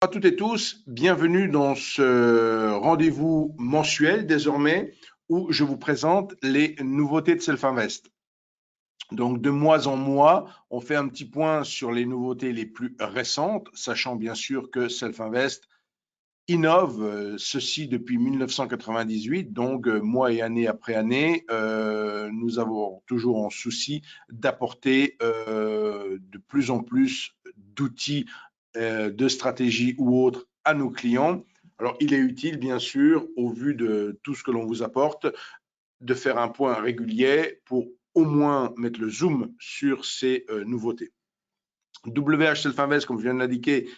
À toutes et tous, bienvenue dans ce rendez-vous mensuel désormais où je vous présente les nouveautés de Self-Invest. Donc de mois en mois, on fait un petit point sur les nouveautés les plus récentes, sachant bien sûr que Self-Invest innove, ceci depuis 1998, donc mois et année après année, nous avons toujours en souci d'apporter de plus en plus d'outils de stratégie ou autres à nos clients. Alors, il est utile, bien sûr, au vu de tout ce que l'on vous apporte, de faire un point régulier pour au moins mettre le zoom sur ces nouveautés. WH Self-Invest, comme je viens de l'indiquer,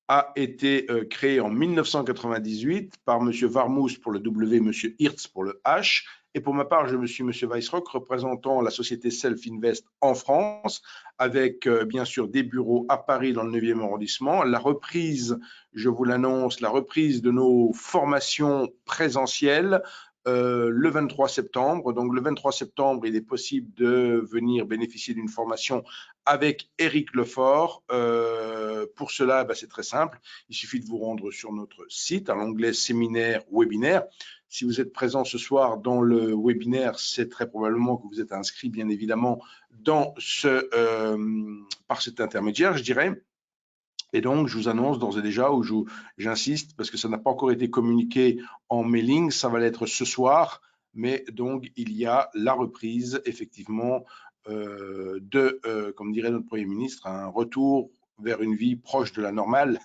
a été créé en 1998 par M. Varmous pour le W, M. Hirtz pour le H. Et pour ma part, je suis M. Weissrock, représentant la société Self-Invest en France, avec bien sûr des bureaux à Paris dans le 9e arrondissement. La reprise, je vous l'annonce, la reprise de nos formations présentielles le 23 septembre. Donc le 23 septembre, il est possible de venir bénéficier d'une formation avec Éric Lefort. Pour cela, c'est très simple. Il suffit de vous rendre sur notre site à l'onglet séminaire webinaire. Si vous êtes présent ce soir dans le webinaire, c'est très probablement que vous êtes inscrit, bien évidemment, par cet intermédiaire, je dirais. Et donc, je vous annonce d'ores et déjà, ou j'insiste, parce que ça n'a pas encore été communiqué en mailing, ça va l'être ce soir, mais donc il y a la reprise, effectivement, comme dirait notre Premier ministre, un retour vers une vie proche de la normale.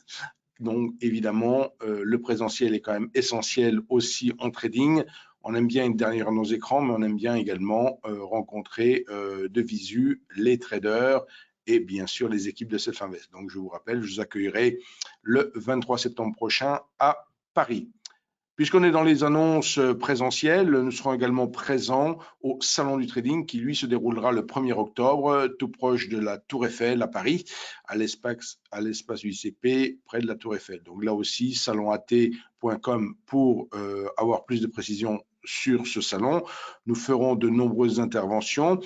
Donc, évidemment, le présentiel est quand même essentiel aussi en trading. On aime bien être derrière nos écrans, mais on aime bien également rencontrer de visu les traders et bien sûr les équipes de Self-Invest. Donc, je vous rappelle, je vous accueillerai le 23 septembre prochain à Paris. Puisqu'on est dans les annonces présentielles, nous serons également présents au Salon du Trading qui, lui, se déroulera le 1er octobre, tout proche de la Tour Eiffel à Paris, à l'espace UCP, près de la Tour Eiffel. Donc là aussi, salonat.com pour avoir plus de précisions sur ce salon. Nous ferons de nombreuses interventions.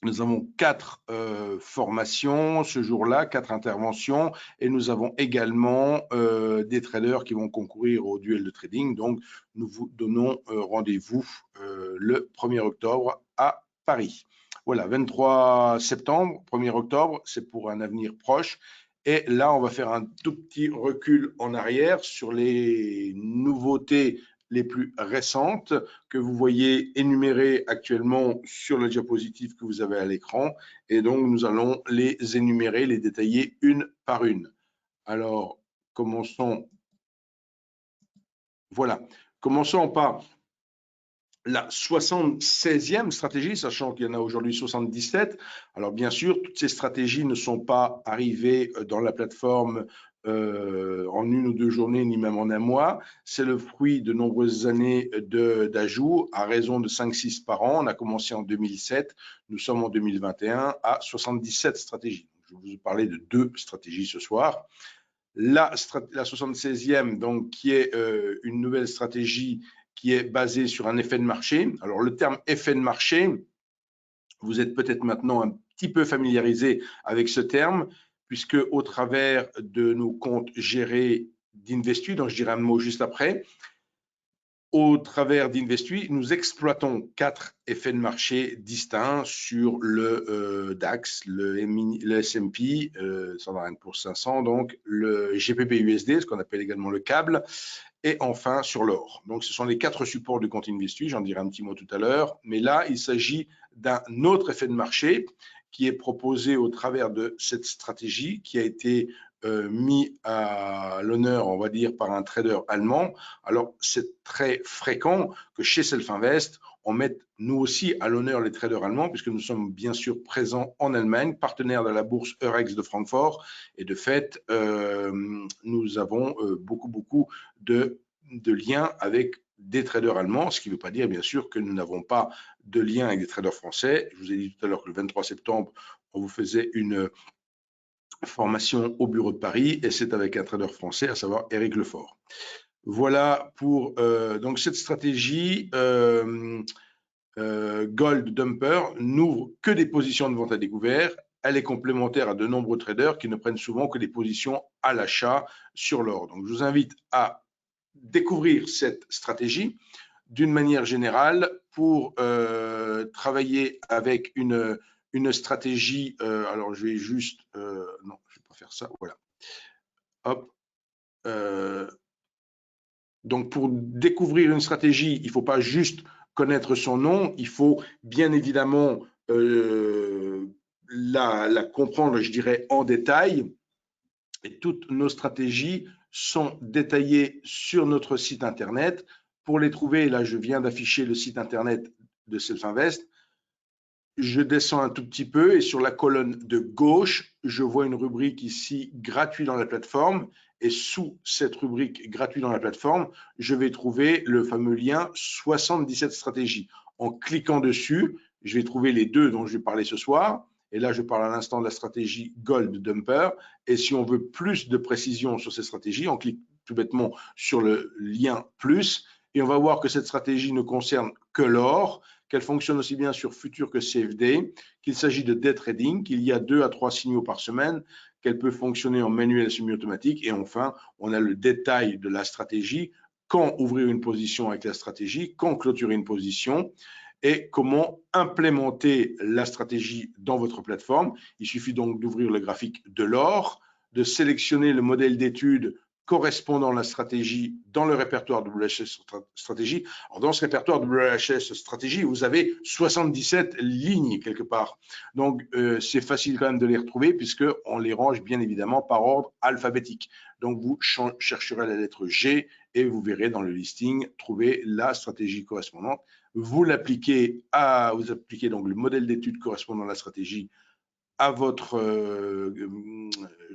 Nous avons 4 formations ce jour-là, 4 interventions, et nous avons également des traders qui vont concourir au duel de trading. Donc, nous vous donnons rendez-vous le 1er octobre à Paris. Voilà, 23 septembre, 1er octobre, c'est pour un avenir proche. Et là, on va faire un tout petit recul en arrière sur les nouveautés les plus récentes que vous voyez énumérées actuellement sur la diapositive que vous avez à l'écran. Et donc, nous allons les énumérer, les détailler une par une. Alors, commençons. Voilà. Commençons par la 76e stratégie, sachant qu'il y en a aujourd'hui 77. Alors, bien sûr, toutes ces stratégies ne sont pas arrivées dans la plateforme en une ou deux journées, ni même en un mois. C'est le fruit de nombreuses années d'ajouts, à raison de 5-6 par an. On a commencé en 2007, nous sommes en 2021 à 77 stratégies. Je vais vous parler de 2 stratégies ce soir. La 76e, donc, qui est une nouvelle stratégie qui est basée sur un effet de marché. Alors, le terme effet de marché, vous êtes peut-être maintenant un petit peu familiarisé avec ce terme, puisque au travers de nos comptes gérés d'Investui, dont je dirai un mot juste après, au travers d'Investui, nous exploitons 4 effets de marché distincts sur le DAX, le S&P, pour 500, donc le GBP/USD, ce qu'on appelle également le câble, et enfin sur l'or. Donc ce sont les 4 supports du compte Investui, j'en dirai un petit mot tout à l'heure, mais là il s'agit d'un autre effet de marché qui est proposé au travers de cette stratégie qui a été mis à l'honneur, on va dire, par un trader allemand. Alors, c'est très fréquent que chez Self-Invest, on mette nous aussi à l'honneur les traders allemands, puisque nous sommes bien sûr présents en Allemagne, partenaires de la bourse Eurex de Francfort, et de fait, nous avons beaucoup de liens avec des traders allemands, ce qui ne veut pas dire bien sûr que nous n'avons pas de lien avec des traders français. Je vous ai dit tout à l'heure que le 23 septembre, on vous faisait une formation au bureau de Paris, et c'est avec un trader français, à savoir Éric Lefort. Voilà pour donc cette stratégie Gold Dumper n'ouvre que des positions de vente à découvert elle est complémentaire à de nombreux traders qui ne prennent souvent que des positions à l'achat sur l'or. Donc, je vous invite à découvrir cette stratégie d'une manière générale pour travailler avec une stratégie. Alors, je vais juste… non, je ne vais pas faire ça. Voilà. Hop. Donc, pour découvrir une stratégie, il ne faut pas juste connaître son nom, il faut bien évidemment la comprendre, je dirais, en détail. Et toutes nos stratégies sont détaillées sur notre site internet. Pour les trouver, là, je viens d'afficher le site internet de Selfinvest. Je descends un tout petit peu et sur la colonne de gauche, je vois une rubrique ici gratuit dans la plateforme. Et sous cette rubrique gratuit dans la plateforme, je vais trouver le fameux lien 77 stratégies. En cliquant dessus, je vais trouver les deux dont je vais parler ce soir. Et là, je parle à l'instant de la stratégie Gold Dumper. Et si on veut plus de précision sur ces stratégies, on clique tout bêtement sur le lien plus. Et on va voir que cette stratégie ne concerne que l'or, qu'elle fonctionne aussi bien sur futur que CFD, qu'il s'agit de day trading, qu'il y a 2 à 3 signaux par semaine, qu'elle peut fonctionner en manuel et semi-automatique. Et enfin, on a le détail de la stratégie, quand ouvrir une position avec la stratégie, quand clôturer une position et comment implémenter la stratégie dans votre plateforme. Il suffit donc d'ouvrir le graphique de l'or, de sélectionner le modèle d'étude correspondant à la stratégie dans le répertoire WHS stratégie. Alors, dans ce répertoire WHS stratégie, vous avez 77 lignes quelque part. Donc, c'est facile quand même de les retrouver puisqu'on les range bien évidemment par ordre alphabétique. Donc, vous chercherez la lettre G et vous verrez dans le listing trouver la stratégie correspondante. Vous appliquez donc le modèle d'étude correspondant à la stratégie à votre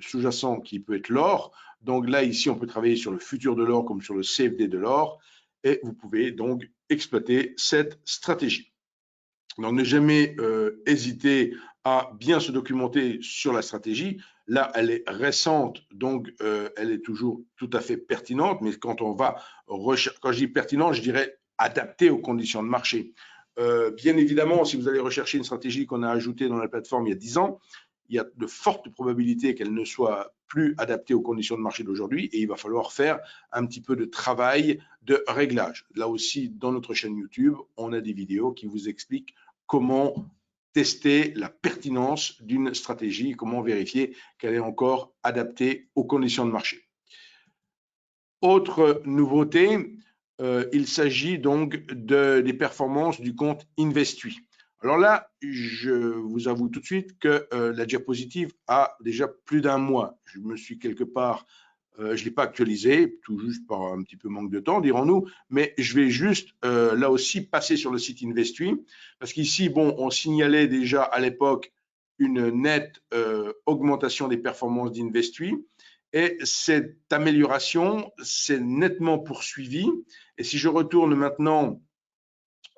sous-jacent qui peut être l'or. Donc là, ici, on peut travailler sur le futur de l'or comme sur le CFD de l'or et vous pouvez donc exploiter cette stratégie. Donc, ne jamais hésiter à bien se documenter sur la stratégie. Là, elle est récente, donc elle est toujours tout à fait pertinente, mais quand on va rechercher, quand je dis pertinente, je dirais adaptée aux conditions de marché. Bien évidemment, si vous allez rechercher une stratégie qu'on a ajoutée dans la plateforme il y a 10 ans, il y a de fortes probabilités qu'elle ne soit plus adaptée aux conditions de marché d'aujourd'hui et il va falloir faire un petit peu de travail de réglage. Là aussi, dans notre chaîne YouTube, on a des vidéos qui vous expliquent comment tester la pertinence d'une stratégie, comment vérifier qu'elle est encore adaptée aux conditions de marché. Autre nouveauté, il s'agit donc des performances du compte Investui. Alors là, je vous avoue tout de suite que la diapositive a déjà plus d'un mois. Je me suis quelque part, je ne l'ai pas actualisé, tout juste par un petit peu manque de temps, dirons-nous, mais je vais juste là aussi passer sur le site Investui, parce qu'ici, bon, on signalait déjà à l'époque une nette augmentation des performances d'Investui. Et cette amélioration s'est nettement poursuivie. Et si je retourne maintenant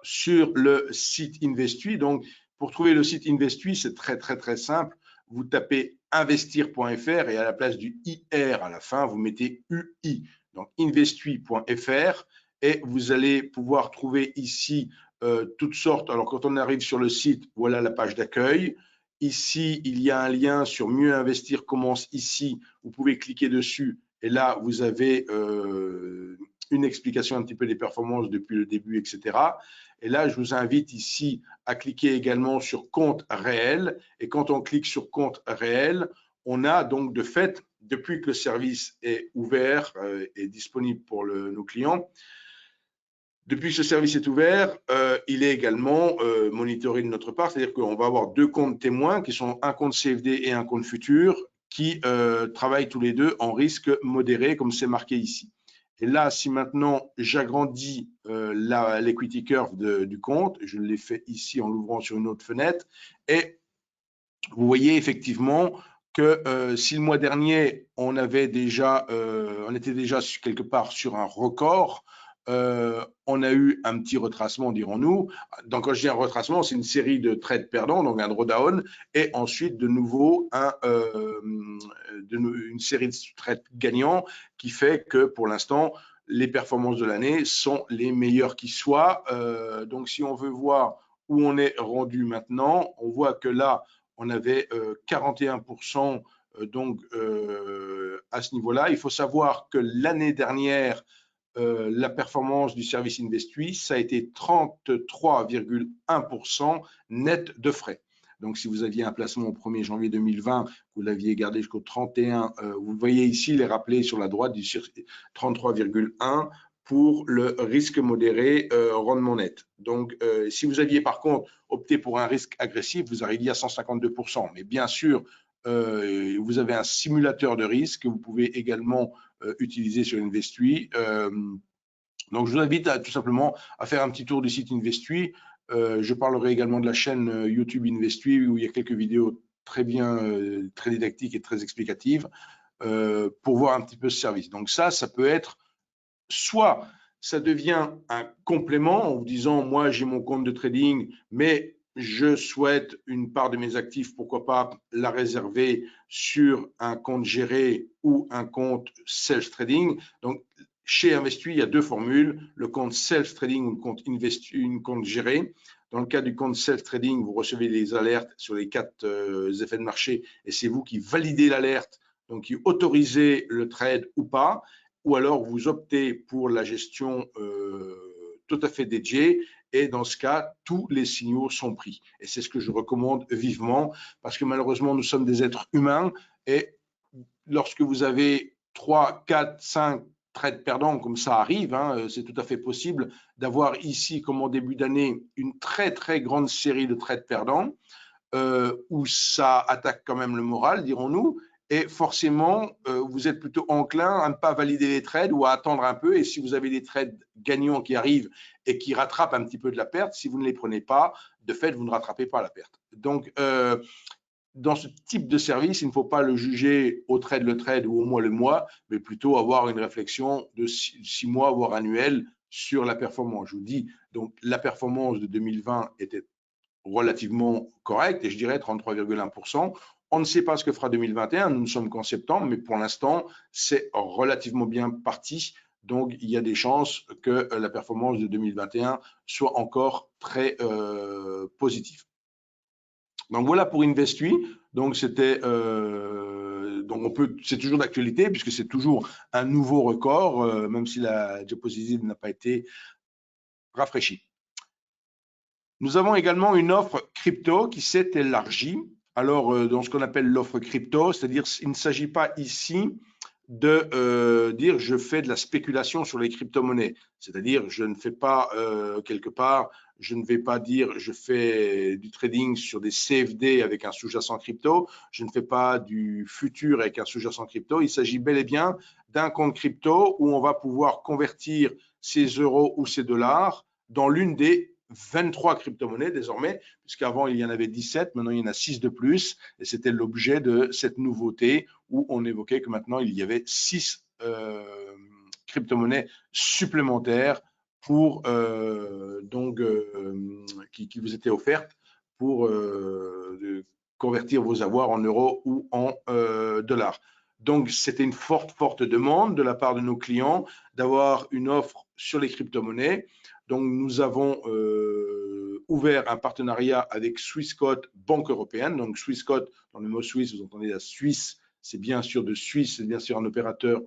sur le site Investui, donc pour trouver le site Investui, c'est très simple. Vous tapez investir.fr et à la place du IR à la fin, vous mettez UI. Donc investui.fr et vous allez pouvoir trouver ici toutes sortes. Alors quand on arrive sur le site, voilà la page d'accueil. Ici, il y a un lien sur Mieux investir commence ici. Vous pouvez cliquer dessus et là, vous avez une explication un petit peu des performances depuis le début, etc. Et là, je vous invite ici à cliquer également sur compte réel. Et quand on clique sur compte réel, on a donc de fait, depuis que le service est ouvert et disponible pour nos clients, depuis que ce service est ouvert, il est également monitoré de notre part, c'est-à-dire qu'on va avoir deux comptes témoins qui sont un compte CFD et un compte futur qui travaillent tous les deux en risque modéré, comme c'est marqué ici. Et là, si maintenant j'agrandis l'equity curve du compte, je l'ai fait ici en l'ouvrant sur une autre fenêtre, et vous voyez effectivement que si le mois dernier, on était déjà quelque part sur un record, on a eu un petit retracement, dirons-nous. Donc, quand je dis un retracement, c'est une série de trades perdants, donc un drawdown, et ensuite de nouveau une série de trades gagnants qui fait que pour l'instant, les performances de l'année sont les meilleures qui soient. Donc, si on veut voir où on est rendu maintenant, on voit que là, on avait 41% donc à ce niveau-là. Il faut savoir que l'année dernière, la performance du service InvestWi, ça a été 33,1% net de frais. Donc, si vous aviez un placement au 1er janvier 2020, vous l'aviez gardé jusqu'au 31, vous voyez ici les rappelés sur la droite du 33,1 pour le risque modéré rendement net. Donc, si vous aviez par contre opté pour un risque agressif, vous arriviez à 152%. Mais bien sûr, vous avez un simulateur de risque que vous pouvez également utiliser sur InvestWi. Donc, je vous invite tout simplement à faire un petit tour du site InvestWi. Je parlerai également de la chaîne YouTube InvestWi où il y a quelques vidéos très bien, très didactiques et très explicatives pour voir un petit peu ce service. Donc ça peut être soit ça devient un complément en vous disant moi j'ai mon compte de trading mais je souhaite une part de mes actifs, pourquoi pas la réserver sur un compte géré ou un compte self-trading. Donc, chez InvestWi, il y a deux formules, le compte self-trading ou le compte compte géré. Dans le cas du compte self-trading, vous recevez les alertes sur les 4 effets de marché et c'est vous qui validez l'alerte, donc qui autorisez le trade ou pas, ou alors vous optez pour la gestion tout à fait dédiée et dans ce cas, tous les signaux sont pris. Et c'est ce que je recommande vivement parce que malheureusement, nous sommes des êtres humains et lorsque vous avez 3, 4, 5 trades perdants, comme ça arrive, hein, c'est tout à fait possible d'avoir ici, comme en début d'année, une très, très grande série de trades perdants où ça attaque quand même le moral, dirons-nous. Et forcément, vous êtes plutôt enclin à ne pas valider les trades ou à attendre un peu. Et si vous avez des trades gagnants qui arrivent et qui rattrapent un petit peu de la perte, si vous ne les prenez pas, de fait, vous ne rattrapez pas la perte. Donc, dans ce type de service, il ne faut pas le juger au trade le trade ou au mois le mois, mais plutôt avoir une réflexion de 6 mois, voire annuelle, sur la performance. Je vous dis, donc la performance de 2020 était relativement correcte, et je dirais 33,1%. On ne sait pas ce que fera 2021, nous ne sommes qu'en septembre, mais pour l'instant, c'est relativement bien parti. Donc, il y a des chances que la performance de 2021 soit encore très positive. Donc, voilà pour InvestWi. Donc, c'était, c'est toujours d'actualité puisque c'est toujours un nouveau record, même si la diapositive n'a pas été rafraîchie. Nous avons également une offre crypto qui s'est élargie. Alors, dans ce qu'on appelle l'offre crypto, c'est-à-dire il ne s'agit pas ici de dire je fais de la spéculation sur les crypto-monnaies. C'est-à-dire je ne fais pas quelque part, je ne vais pas dire je fais du trading sur des CFD avec un sous-jacent crypto, je ne fais pas du futur avec un sous-jacent crypto. Il s'agit bel et bien d'un compte crypto où on va pouvoir convertir ces euros ou ces dollars dans l'une des 23 crypto-monnaies désormais, puisqu'avant il y en avait 17, maintenant il y en a 6 de plus, et c'était l'objet de cette nouveauté où on évoquait que maintenant il y avait 6 crypto-monnaies supplémentaires pour, qui vous étaient offertes pour convertir vos avoirs en euros ou en dollars. Donc, c'était une forte demande de la part de nos clients d'avoir une offre sur les crypto-monnaies. Donc, nous avons ouvert un partenariat avec Swissquote, Banque européenne. Donc, Swissquote, dans le mot Suisse, vous entendez la Suisse, c'est bien sûr de Suisse, c'est bien sûr un opérateur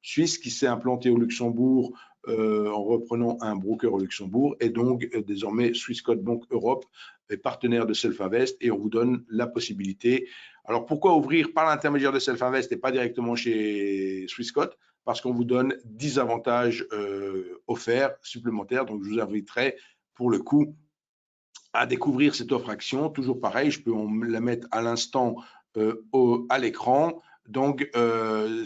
suisse qui s'est implanté au Luxembourg en reprenant un broker au Luxembourg. Et donc, désormais, Swissquote Banque Europe est partenaire de Self-Invest et on vous donne la possibilité. Alors, pourquoi ouvrir par l'intermédiaire de Self-Invest et pas directement chez Swissquote? Parce qu'on vous donne 10 avantages offerts supplémentaires. Donc, je vous inviterai pour le coup à découvrir cette offre action. Toujours pareil, je peux la mettre à l'instant à l'écran. Donc,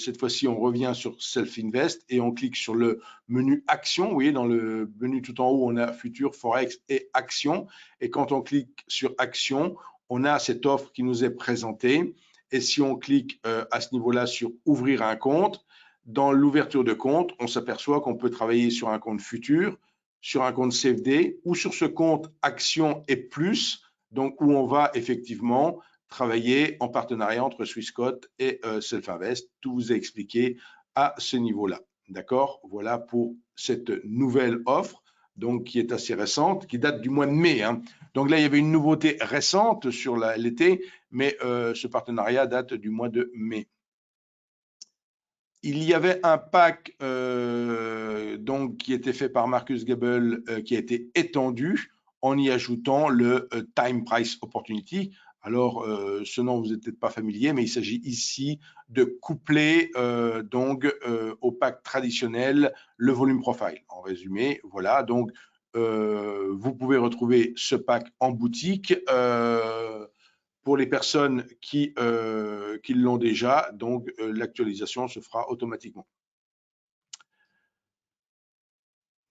cette fois-ci, on revient sur Self-Invest et on clique sur le menu Action. Vous voyez, dans le menu tout en haut, on a Futur, Forex et Action. Et quand on clique sur Action, on a cette offre qui nous est présentée. Et si on clique à ce niveau-là sur Ouvrir un compte, dans l'ouverture de compte, on s'aperçoit qu'on peut travailler sur un compte futur, sur un compte CFD ou sur ce compte Action et Plus, donc où on va effectivement travailler en partenariat entre Swissquote et Self-Invest. Tout vous est expliqué à ce niveau-là. D'accord? Voilà pour cette nouvelle offre donc qui est assez récente, qui date du mois de mai, hein. Donc là, il y avait une nouveauté récente sur l'été, mais ce partenariat date du mois de mai. Il y avait un pack donc, qui était fait par Marcus Gabel, qui a été étendu en y ajoutant le Time Price Opportunity. Alors, ce nom, vous n'êtes peut-être pas familier, mais il s'agit ici de coupler au pack traditionnel le volume profile. En résumé, voilà. Donc, vous pouvez retrouver ce pack en boutique. Pour les personnes qui l'ont déjà, donc l'actualisation se fera automatiquement.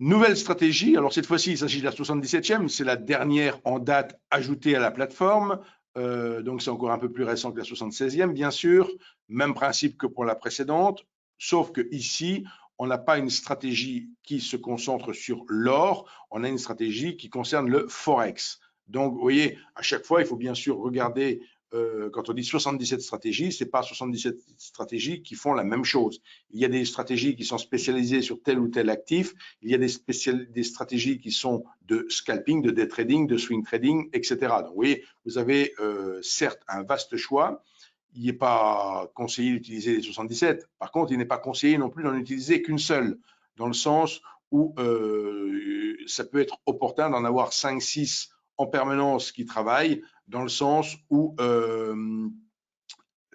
Nouvelle stratégie, alors cette fois-ci, il s'agit de la 77e, c'est la dernière en date ajoutée à la plateforme, donc c'est encore un peu plus récent que la 76e, bien sûr, même principe que pour la précédente, sauf que ici, on n'a pas une stratégie qui se concentre sur l'or, on a une stratégie qui concerne le Forex. Donc, vous voyez, à chaque fois, il faut bien sûr regarder, quand on dit 77 stratégies, ce n'est pas 77 stratégies qui font la même chose. Il y a des stratégies qui sont spécialisées sur tel ou tel actif, il y a des stratégies qui sont de scalping, de day trading, de swing trading, etc. Donc, vous voyez, vous avez certes un vaste choix. Il n'est pas conseillé d'utiliser les 77. Par contre, il n'est pas conseillé non plus d'en utiliser qu'une seule, dans le sens où ça peut être opportun d'en avoir 5-6 en permanence qui travaillent, dans le sens où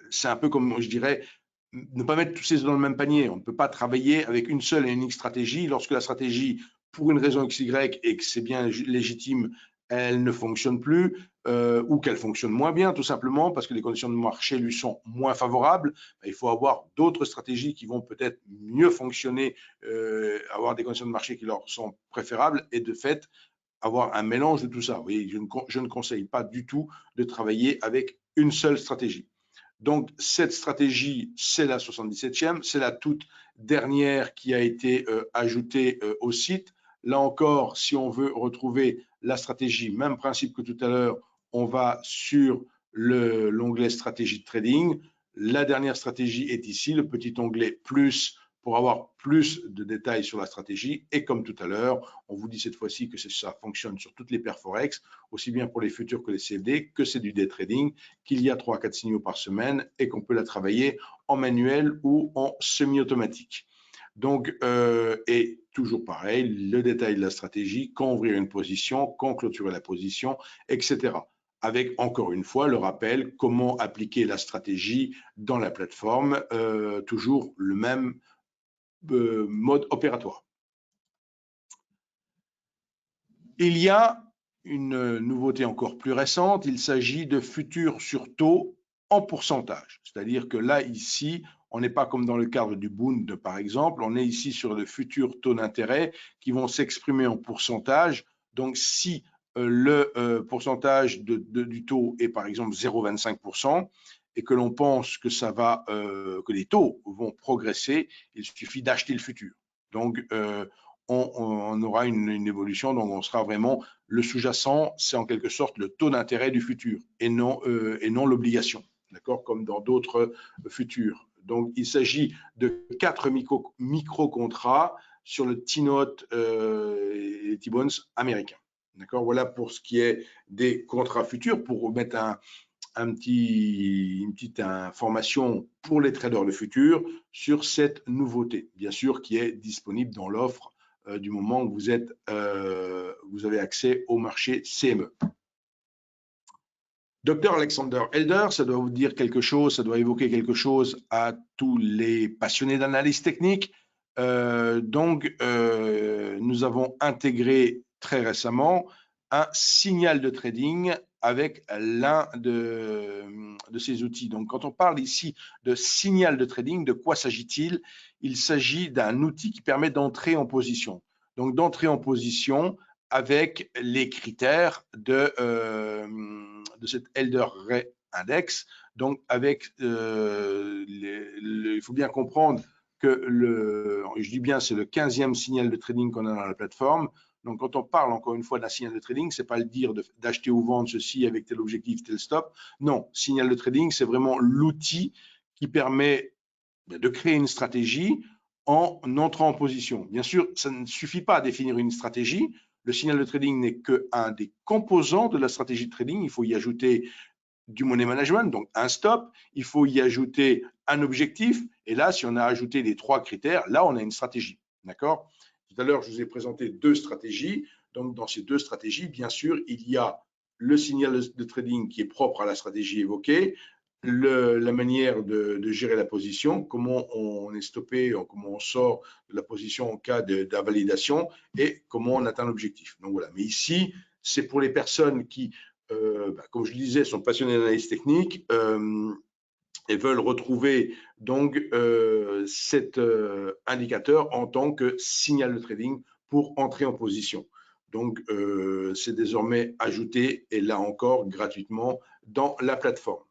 c'est un peu comme, je dirais, ne pas mettre tous ses œufs dans le même panier. On ne peut pas travailler avec une seule et unique stratégie. Lorsque la stratégie, pour une raison XY, et que c'est bien légitime, elle ne fonctionne plus, ou qu'elle fonctionne moins bien, tout simplement, parce que les conditions de marché lui sont moins favorables, il faut avoir d'autres stratégies qui vont peut-être mieux fonctionner, avoir des conditions de marché qui leur sont préférables, et de fait, avoir un mélange de tout ça. Vous voyez, je ne conseille pas du tout de travailler avec une seule stratégie. Donc, cette stratégie, c'est la 77e, c'est la toute dernière qui a été ajoutée au site. Là encore, si on veut retrouver la stratégie, même principe que tout à l'heure, on va sur l'onglet stratégie de trading. La dernière stratégie est ici, le petit onglet plus, pour avoir plus de détails sur la stratégie. Et comme tout à l'heure, on vous dit cette fois-ci que ça fonctionne sur toutes les paires Forex, aussi bien pour les futurs que les CFD, que c'est du day trading, qu'il y a 3-4 signaux par semaine et qu'on peut la travailler en manuel ou en semi-automatique. Donc, et toujours pareil, le détail de la stratégie, quand ouvrir une position, quand clôturer la position, etc. Avec, encore une fois, le rappel, comment appliquer la stratégie dans la plateforme, toujours le même mode opératoire. Il y a une nouveauté encore plus récente, il s'agit de futurs sur taux en pourcentage. C'est-à-dire que là, ici, on n'est pas comme dans le cadre du Bund, par exemple, on est ici sur de futurs taux d'intérêt qui vont s'exprimer en pourcentage. Donc, si le pourcentage du taux est par exemple 0,25% et que l'on pense que que les taux vont progresser, il suffit d'acheter le futur. Donc, on aura une évolution, donc on sera vraiment le sous-jacent, c'est en quelque sorte le taux d'intérêt du futur et non l'obligation, d'accord, comme dans d'autres futurs. Donc, il s'agit de 4 micro-contrats sur le T-Note et les T-Bonds américains. D'accord, voilà pour ce qui est des contrats futurs, pour mettre une petite information pour les traders de futur sur cette nouveauté, bien sûr, qui est disponible dans l'offre du moment où vous avez accès au marché CME. Dr Alexander Elder, ça doit vous dire quelque chose, ça doit évoquer quelque chose à tous les passionnés d'analyse technique. Nous avons intégré très récemment un signal de trading avec l'un de ces outils. Donc, quand on parle ici de signal de trading, de quoi s'agit-il? Il s'agit d'un outil qui permet d'entrer en position. Donc, d'entrer en position avec les critères de cet Elder Ray Index. Donc, avec il faut bien comprendre que je dis bien, c'est le 15e signal de trading qu'on a dans la plateforme. Donc, quand on parle encore une fois d'un signal de trading, c'est pas le dire d'acheter ou vendre ceci avec tel objectif, tel stop. Non, signal de trading, c'est vraiment l'outil qui permet de créer une stratégie en entrant en position. Bien sûr, ça ne suffit pas à définir une stratégie. Le signal de trading n'est qu'un des composants de la stratégie de trading. Il faut y ajouter du money management, donc un stop. Il faut y ajouter un objectif. Et là, si on a ajouté les 3 critères, là, on a une stratégie. D'accord? Tout à l'heure, je vous ai présenté 2 stratégies. Donc, dans ces 2 stratégies, bien sûr, il y a le signal de trading qui est propre à la stratégie évoquée, la manière de gérer la position, comment on est stoppé, comment on sort de la position en cas d'invalidation et comment on atteint l'objectif. Donc voilà. Mais ici, c'est pour les personnes qui, comme je le disais, sont passionnées d'analyse technique et veulent retrouver donc cet indicateur en tant que signal de trading pour entrer en position. Donc, c'est désormais ajouté, et là encore, gratuitement dans la plateforme.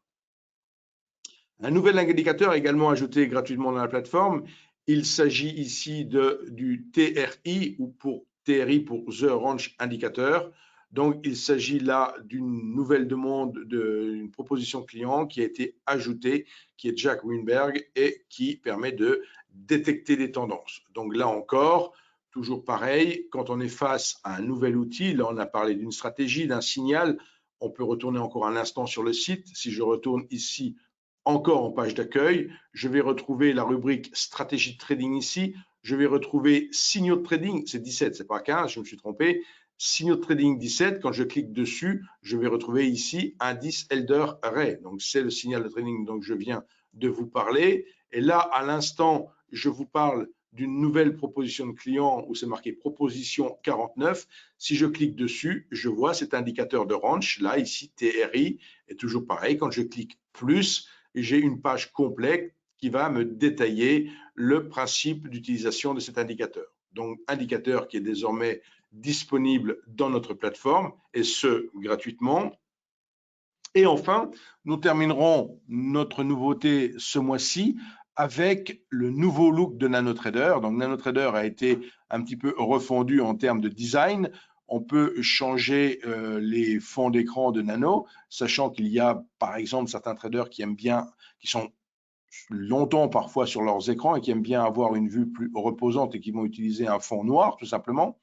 Un nouvel indicateur également ajouté gratuitement dans la plateforme, il s'agit ici du TRI, ou pour TRI pour The Ranch Indicator. Donc, il s'agit là d'une nouvelle demande, d'une proposition client qui a été ajoutée, qui est Jack Weinberg, et qui permet de détecter des tendances. Donc là encore, toujours pareil, quand on est face à un nouvel outil, là on a parlé d'une stratégie, d'un signal, on peut retourner encore un instant sur le site. Si je retourne ici, encore en page d'accueil, je vais retrouver la rubrique stratégie de trading ici, je vais retrouver signaux de trading, c'est 17, c'est pas 15, je me suis trompé, signaux de trading 17, quand je clique dessus, je vais retrouver ici indice Elder Ray, donc c'est le signal de trading dont je viens de vous parler, et là à l'instant, je vous parle d'une nouvelle proposition de client où c'est marqué proposition 49. Si je clique dessus, je vois cet indicateur de range, là ici TRI, et toujours pareil, quand je clique plus, j'ai une page complète qui va me détailler le principe d'utilisation de cet indicateur. Donc, indicateur qui est désormais disponible dans notre plateforme, et ce, gratuitement. Et enfin, nous terminerons notre nouveauté ce mois-ci avec le nouveau look de NanoTrader. Donc, NanoTrader a été un petit peu refondu en termes de design. On peut changer les fonds d'écran de Nano, sachant qu'il y a, par exemple, certains traders qui aiment bien, qui sont longtemps parfois sur leurs écrans et qui aiment bien avoir une vue plus reposante et qui vont utiliser un fond noir, tout simplement.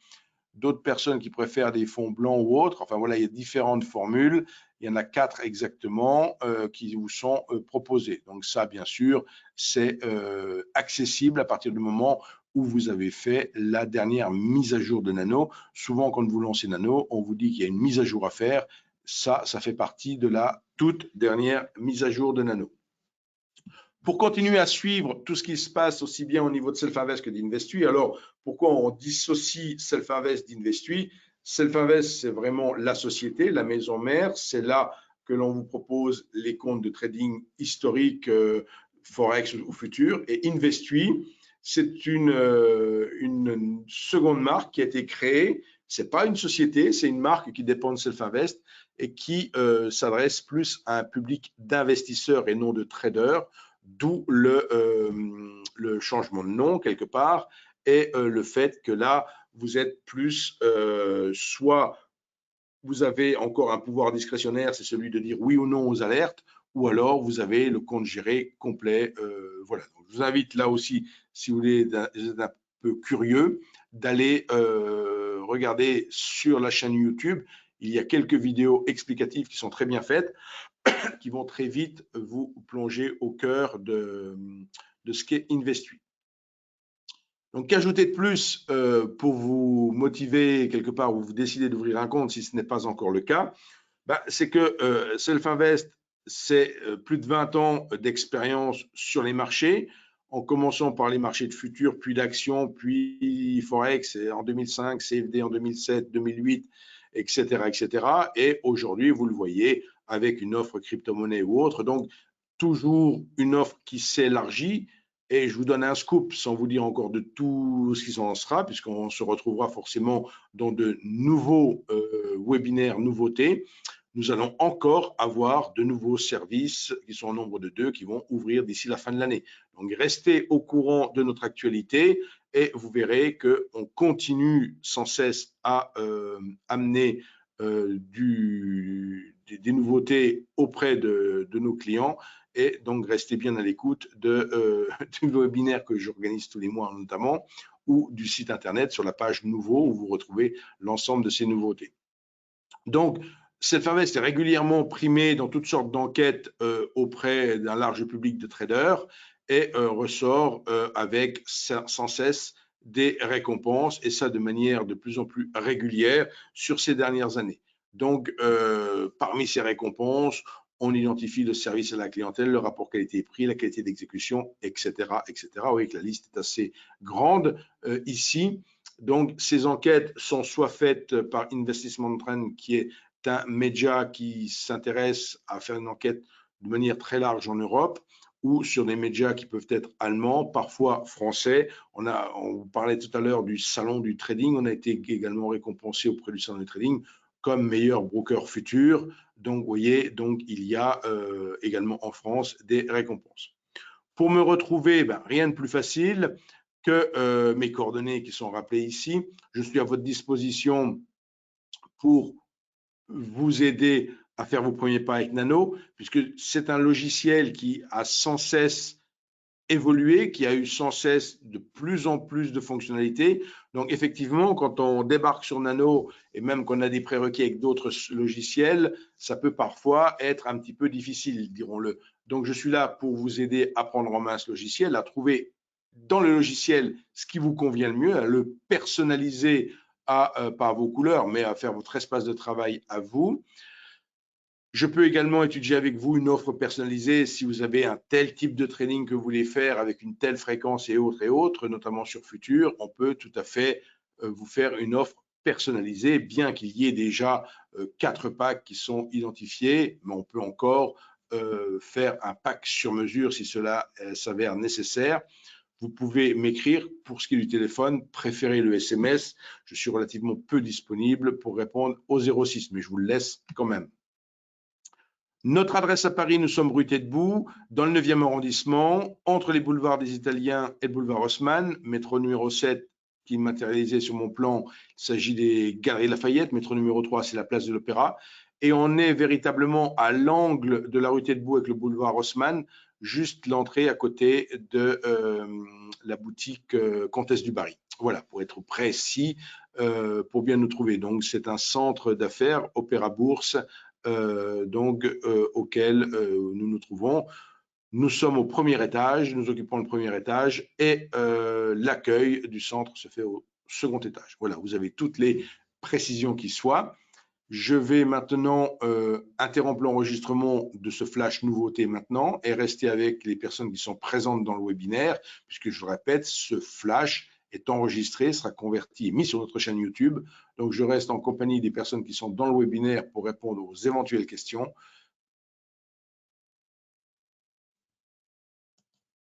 D'autres personnes qui préfèrent des fonds blancs ou autres. Enfin voilà, il y a différentes formules. Il y en a 4 exactement qui vous sont proposées. Donc ça, bien sûr, c'est accessible à partir du moment où vous avez fait la dernière mise à jour de Nano. Souvent, quand vous lancez Nano, on vous dit qu'il y a une mise à jour à faire. Ça fait partie de la toute dernière mise à jour de Nano. Pour continuer à suivre tout ce qui se passe aussi bien au niveau de Self-Invest que d'Investui, alors pourquoi on dissocie Self-Invest d'Investui? Self-Invest, c'est vraiment la société, la maison mère, c'est là que l'on vous propose les comptes de trading historiques, Forex ou futurs, et Investui, c'est une seconde marque qui a été créée. C'est pas une société, c'est une marque qui dépend de Self-Invest et qui s'adresse plus à un public d'investisseurs et non de traders. D'où le changement de nom quelque part et le fait que là, vous êtes plus, soit vous avez encore un pouvoir discrétionnaire, c'est celui de dire oui ou non aux alertes, ou alors vous avez le compte géré complet. Voilà. Donc, je vous invite là aussi, si vous voulez, êtes un peu curieux, d'aller regarder sur la chaîne YouTube. Il y a quelques vidéos explicatives qui sont très bien faites, qui vont très vite vous plonger au cœur de ce qu'est Investui. Donc, qu'ajouter de plus pour vous motiver quelque part ou vous décider d'ouvrir un compte si ce n'est pas encore le cas? C'est que Self-Invest, c'est plus de 20 ans d'expérience sur les marchés, en commençant par les marchés de futurs, puis d'actions, puis Forex en 2005, CFD en 2007, 2008, etc., etc. Et aujourd'hui, vous le voyez, avec une offre crypto-monnaie ou autre. Donc, toujours une offre qui s'élargit. Et je vous donne un scoop sans vous dire encore de tout ce qui s'en sera, puisqu'on se retrouvera forcément dans de nouveaux webinaires, nouveautés. Nous allons encore avoir de nouveaux services qui sont au nombre de 2 qui vont ouvrir d'ici la fin de l'année. Donc, restez au courant de notre actualité et vous verrez qu'on continue sans cesse à amener des nouveautés auprès de nos clients. Et donc, restez bien à l'écoute du webinaire que j'organise tous les mois notamment, ou du site internet sur la page nouveaux où vous retrouvez l'ensemble de ces nouveautés. Donc, cette Fairvest est régulièrement primée dans toutes sortes d'enquêtes auprès d'un large public de traders et ressort avec sans cesse des récompenses, et ça de manière de plus en plus régulière sur ces dernières années. Donc, parmi ces récompenses, on identifie le service à la clientèle, le rapport qualité-prix, la qualité d'exécution, etc., etc. Vous voyez que la liste est assez grande ici. Donc, ces enquêtes sont soit faites par Investment Trends, qui est un média qui s'intéresse à faire une enquête de manière très large en Europe, ou sur des médias qui peuvent être allemands, parfois français. On vous parlait tout à l'heure du salon du trading. On a été également récompensé auprès du salon du trading comme meilleur broker futur. Donc, vous voyez, donc, il y a également en France des récompenses. Pour me retrouver, rien de plus facile que mes coordonnées qui sont rappelées ici. Je suis à votre disposition pour vous aider à faire vos premiers pas avec Nano, puisque c'est un logiciel qui a sans cesse évolué, qui a eu sans cesse de plus en plus de fonctionnalités. Donc, effectivement, quand on débarque sur Nano et même qu'on a des prérequis avec d'autres logiciels, ça peut parfois être un petit peu difficile, dirons-le. Donc, je suis là pour vous aider à prendre en main ce logiciel, à trouver dans le logiciel ce qui vous convient le mieux, à le personnaliser par vos couleurs, mais à faire votre espace de travail à vous. Je peux également étudier avec vous une offre personnalisée si vous avez un tel type de training que vous voulez faire avec une telle fréquence et autres, notamment sur Futur. On peut tout à fait vous faire une offre personnalisée, bien qu'il y ait déjà 4 packs qui sont identifiés, mais on peut encore faire un pack sur mesure si cela s'avère nécessaire. Vous pouvez m'écrire. Pour ce qui est du téléphone, préférez le SMS. Je suis relativement peu disponible pour répondre au 06, mais je vous le laisse quand même. Notre adresse à Paris, nous sommes rue Taitbout, dans le 9e arrondissement, entre les boulevards des Italiens et le boulevard Haussmann, métro numéro 7 qui est matérialisé sur mon plan. Il s'agit des Galeries Lafayette, métro numéro 3, c'est la place de l'Opéra. Et on est véritablement à l'angle de la rue Taitbout avec le boulevard Haussmann, juste l'entrée à côté de la boutique Comtesse du Barry. Voilà, pour être précis, pour bien nous trouver. Donc, c'est un centre d'affaires, Opéra Bourse, auquel nous nous trouvons. Nous sommes au premier étage, nous occupons le premier étage et l'accueil du centre se fait au second étage. Voilà, vous avez toutes les précisions qui soient. Je vais maintenant interrompre l'enregistrement de ce flash nouveauté maintenant et rester avec les personnes qui sont présentes dans le webinaire, puisque je le répète, ce flash est enregistré, sera converti et mis sur notre chaîne YouTube. Donc, je reste en compagnie des personnes qui sont dans le webinaire pour répondre aux éventuelles questions.